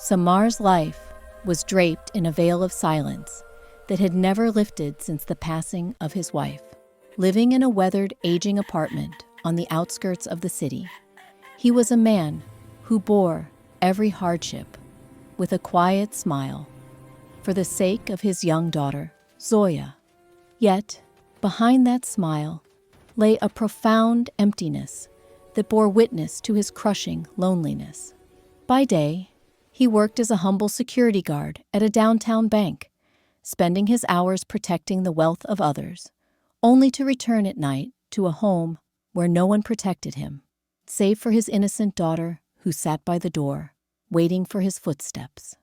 Samar's life was draped in a veil of silence that had never lifted since the passing of his wife. Living in a weathered, aging apartment on the outskirts of the city, he was a man who bore every hardship with a quiet smile for the sake of his young daughter, Zoya. Yet, behind that smile lay a profound emptiness that bore witness to his crushing loneliness. By day, he worked as a humble security guard at a downtown bank, spending his hours protecting the wealth of others, only to return at night to a home where no one protected him, save for his innocent daughter who sat by the door, waiting for his footsteps.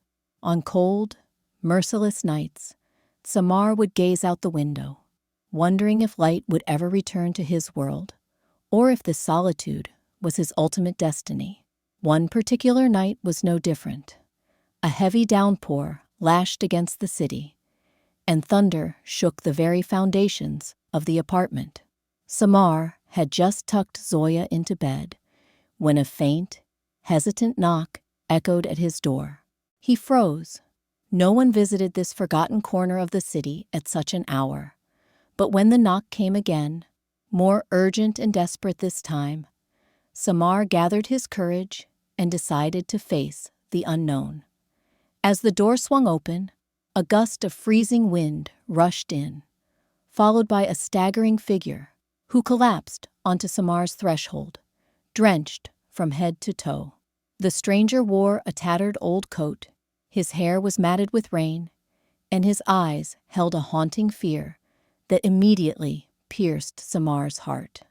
On cold, merciless nights, Samar would gaze out the window, wondering if light would ever return to his world, or if this solitude was his ultimate destiny. One particular night was no different. A heavy downpour lashed against the city, and thunder shook the very foundations of the apartment. Samar had just tucked Zoya into bed when a faint, hesitant knock echoed at his door. He froze. No one visited this forgotten corner of the city at such an hour. But when the knock came again, more urgent and desperate this time, Samar gathered his courage and decided to face the unknown. As the door swung open, a gust of freezing wind rushed in, followed by a staggering figure who collapsed onto Samar's threshold, drenched from head to toe. The stranger wore a tattered old coat, his hair was matted with rain, and his eyes held a haunting fear that immediately pierced Samar's heart.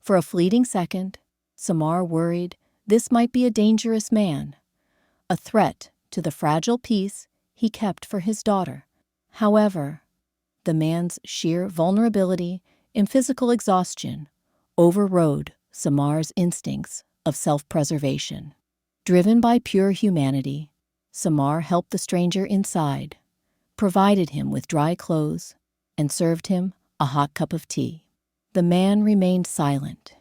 For a fleeting second, Samar worried this might be a dangerous man, a threat to the fragile peace he kept for his daughter. However, the man's sheer vulnerability and physical exhaustion overrode Samar's instincts of self-preservation. Driven by pure humanity, Samar helped the stranger inside, provided him with dry clothes, and served him a hot cup of tea. The man remained silent,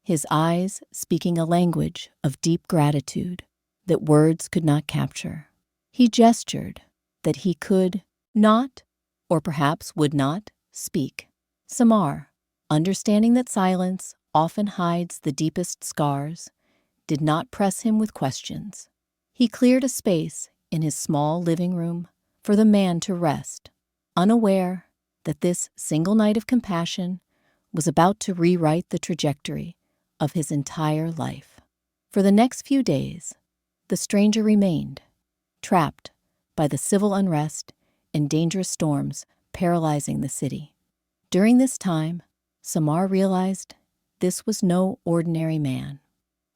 his eyes speaking a language of deep gratitude that words could not capture. He gestured that he could not, or perhaps would not, speak. Samar, understanding that silence often hides the deepest scars, did not press him with questions. He cleared a space in his small living room for the man to rest, unaware that this single night of compassion was about to rewrite the trajectory of his entire life. For the next few days, the stranger remained, trapped by the civil unrest and dangerous storms paralyzing the city. During this time, Samar realized this was no ordinary man.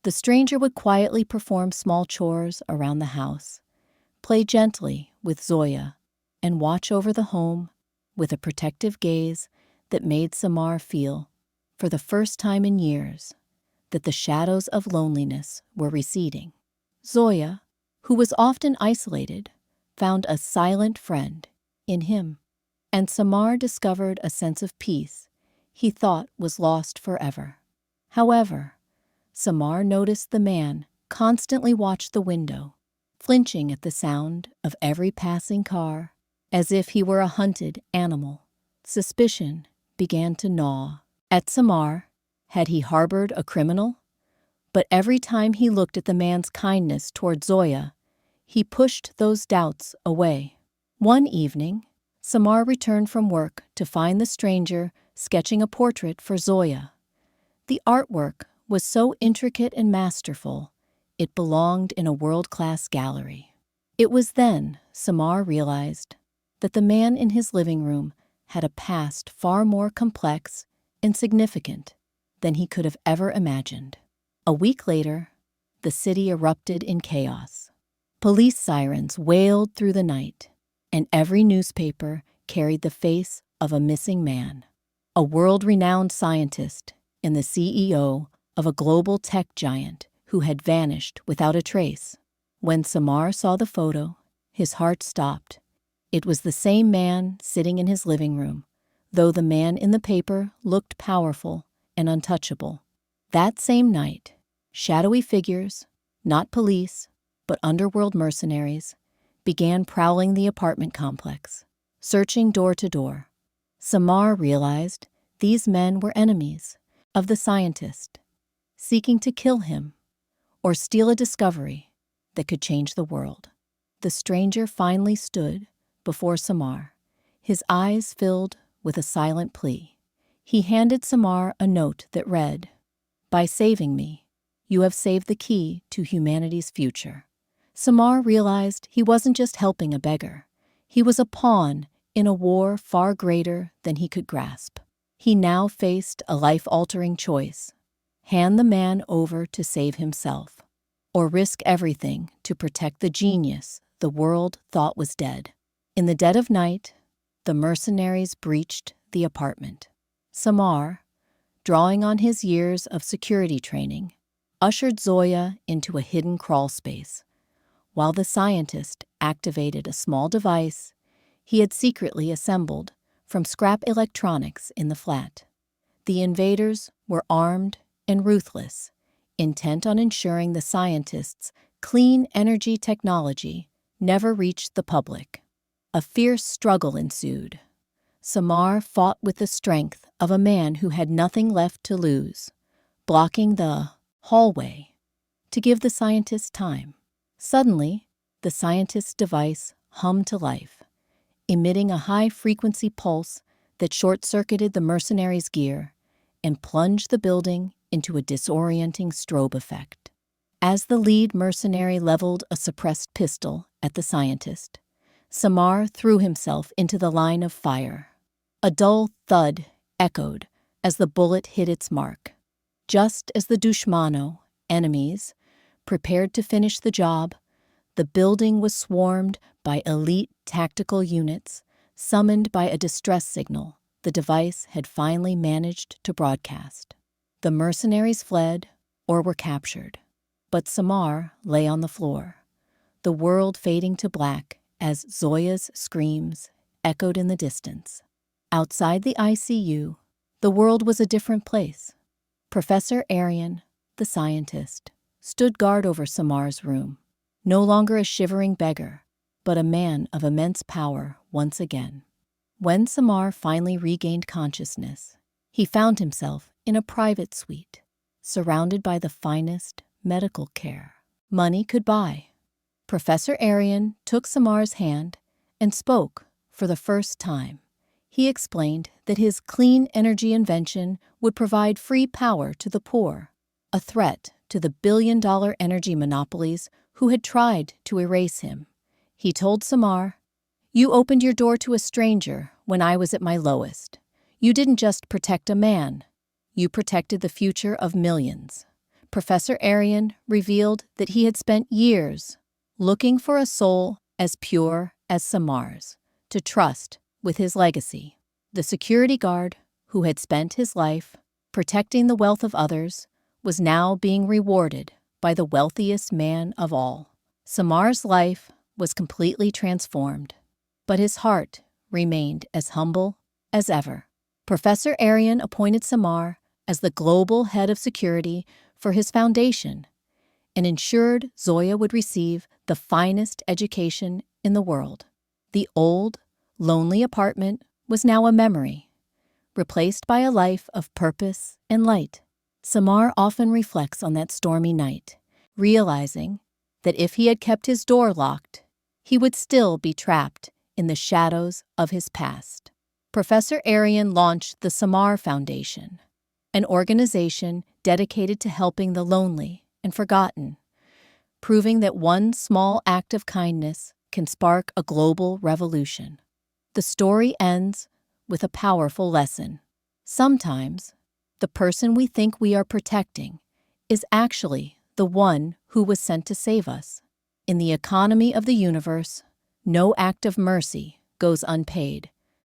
The stranger would quietly perform small chores around the house, play gently with Zoya, and watch over the home with a protective gaze that made Samar feel, for the first time in years, that the shadows of loneliness were receding. Zoya, who was often isolated, found a silent friend in him, and Samar discovered a sense of peace he thought was lost forever. However, Samar noticed the man constantly watch the window, flinching at the sound of every passing car, as if he were a hunted animal. Suspicion began to gnaw at Samar. Had he harbored a criminal? But every time he looked at the man's kindness toward Zoya, he pushed those doubts away. One evening, Samar returned from work to find the stranger sketching a portrait for Zoya. The artwork was so intricate and masterful, it belonged in a world-class gallery. It was then Samar realized that the man in his living room had a past far more complex and significant than he could have ever imagined. A week later, the city erupted in chaos. Police sirens wailed through the night, and every newspaper carried the face of a missing man, a world-renowned scientist and the CEO of a global tech giant who had vanished without a trace. When Samar saw the photo, his heart stopped. It was the same man sitting in his living room, though the man in the paper looked powerful and untouchable. That same night, shadowy figures, not police, but underworld mercenaries began prowling the apartment complex, searching door to door. Samar realized these men were enemies of the scientist, seeking to kill him or steal a discovery that could change the world. The stranger finally stood before Samar, his eyes filled with a silent plea. He handed Samar a note that read, "By saving me, you have saved the key to humanity's future." Samar realized he wasn't just helping a beggar. He was a pawn in a war far greater than he could grasp. He now faced a life-altering choice: hand the man over to save himself, or risk everything to protect the genius the world thought was dead. In the dead of night, the mercenaries breached the apartment. Samar, drawing on his years of security training, ushered Zoya into a hidden crawl space, while the scientist activated a small device he had secretly assembled from scrap electronics in the flat. The invaders were armed and ruthless, intent on ensuring the scientist's clean energy technology never reached the public. A fierce struggle ensued. Samar fought with the strength of a man who had nothing left to lose, blocking the hallway to give the scientist time. Suddenly, the scientist's device hummed to life, emitting a high-frequency pulse that short-circuited the mercenaries' gear and plunged the building into a disorienting strobe effect. As the lead mercenary leveled a suppressed pistol at the scientist, Samar threw himself into the line of fire. A dull thud echoed as the bullet hit its mark. Just as the dushmano, enemies, prepared to finish the job, the building was swarmed by elite tactical units, summoned by a distress signal the device had finally managed to broadcast. The mercenaries fled or were captured, but Samar lay on the floor, the world fading to black as Zoya's screams echoed in the distance. Outside the ICU, the world was a different place. Professor Arian, the scientist, stood guard over Samar's room, no longer a shivering beggar, but a man of immense power once again. When Samar finally regained consciousness, he found himself in a private suite, surrounded by the finest medical care money could buy. Professor Arian took Samar's hand and spoke for the first time. He explained that his clean energy invention would provide free power to the poor, a threat to the billion-dollar energy monopolies who had tried to erase him. He told Samar, "You opened your door to a stranger when I was at my lowest. You didn't just protect a man. You protected the future of millions." Professor Arian revealed that he had spent years looking for a soul as pure as Samar's, to trust with his legacy. The security guard, who had spent his life protecting the wealth of others, was now being rewarded by the wealthiest man of all. Samar's life was completely transformed, but his heart remained as humble as ever. Professor Arian appointed Samar as the global head of security for his foundation and ensured Zoya would receive the finest education in the world. The old, lonely apartment was now a memory, replaced by a life of purpose and light. Samar often reflects on that stormy night, realizing that if he had kept his door locked, he would still be trapped in the shadows of his past. Professor Arian launched the Samar Foundation, an organization dedicated to helping the lonely and forgotten, proving that one small act of kindness can spark a global revolution. The story ends with a powerful lesson. Sometimes, the person we think we are protecting is actually the one who was sent to save us. In the economy of the universe, no act of mercy goes unpaid.